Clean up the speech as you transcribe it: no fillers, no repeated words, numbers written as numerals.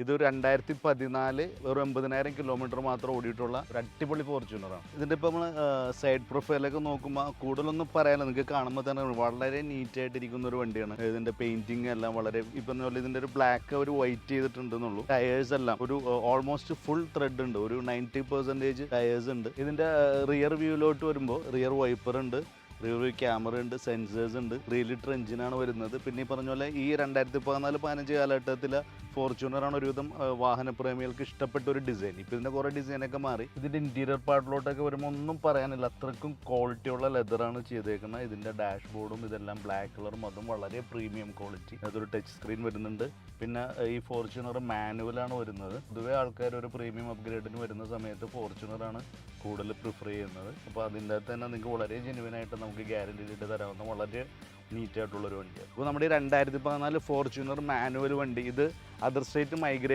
ഇത് 2014 വെറും 80,000 കിലോമീറ്റർ മാത്രം ഓടിയിട്ടുള്ള ഒരു അടിപൊളി ഫോർച്യൂണറാണ്. ഇതിൻ്റെ ഇപ്പോൾ നമ്മൾ സൈഡ് പ്രൊഫൈലൊക്കെ നോക്കുമ്പോൾ കൂടുതലൊന്നും പറയാനില്ല. നിങ്ങൾക്ക് കാണുമ്പോൾ തന്നെ വളരെ നീറ്റായിട്ടിരിക്കുന്ന ഒരു വണ്ടിയാണ്. ഇതിൻ്റെ പെയിൻറ്റിങ് എല്ലാം വളരെ ഇപ്പം പോലെ ഇതിൻ്റെ ഒരു ബ്ലാക്ക് ഒരു വൈറ്റ് ചെയ്തിട്ടുണ്ടെന്നുള്ളൂ. ടയേഴ്സ് എല്ലാം ഒരു ഓൾമോസ്റ്റ് ഫുൾ ത്രെഡ് ഉണ്ട്. ഒരു 90% ടയേഴ്സ് ഉണ്ട്. ഇതിൻ്റെ റിയർ വ്യൂവിലോട്ട് വരുമ്പോൾ റിയർ വൈപ്പർ ഉണ്ട്, റിയർ ക്യാമറ ഉണ്ട്, സെൻസേഴ്സ് ഉണ്ട്, 3 ലിറ്റർ എഞ്ചിനാണ് വരുന്നത്. പിന്നെ ഈ പറഞ്ഞ പോലെ ഈ 2014-15 കാലഘട്ടത്തിൽ ഫോർച്യൂണറാണ് ഒരുവിധം വാഹനപ്രേമികൾക്ക് ഇഷ്ടപ്പെട്ട ഒരു ഡിസൈൻ. ഇപ്പം ഇതിൻ്റെ കുറേ ഡിസൈനൊക്കെ മാറി. ഇതിൻ്റെ ഇൻറ്റീരിയർ പാർട്ടിലോട്ടൊക്കെ വരുമ്പോൾ ഒന്നും പറയാനില്ല, അത്രയ്ക്കും ക്വാളിറ്റിയുള്ള ലെതറാണ് ചെയ്തേക്കുന്നത്. ഇതിൻ്റെ ഡാഷ് ബോർഡും ഇതെല്ലാം ബ്ലാക്ക് കളറും, അതും വളരെ പ്രീമിയം ക്വാളിറ്റി. അതൊരു ടച്ച് സ്ക്രീൻ വരുന്നുണ്ട്. പിന്നെ ഈ ഫോർച്യൂണർ മാനുവലാണ് വരുന്നത്. പൊതുവേ ആൾക്കാർ ഒരു പ്രീമിയം അപ്ഗ്രേഡിന് വരുന്ന സമയത്ത് ഫോർച്യൂണറാണ് കൂടുതൽ പ്രിഫർ ചെയ്യുന്നത്. അപ്പോൾ അതിൻ്റെ അകത്ത് തന്നെ നിങ്ങൾക്ക് വളരെ ജെനുവിനായിട്ട് നമുക്ക് ഗ്യാരണ്ടി ഇട്ട് തരാവുന്ന വളരെ നീറ്റായിട്ടുള്ളൊരു വണ്ടിയാണ്. അപ്പോൾ നമ്മുടെ ഈ 2014 ഫോർച്യൂണർ മാനുവൽ വണ്ടി ഇത് അതർ സ്റ്റേറ്റ് മൈഗ്രേറ്റ്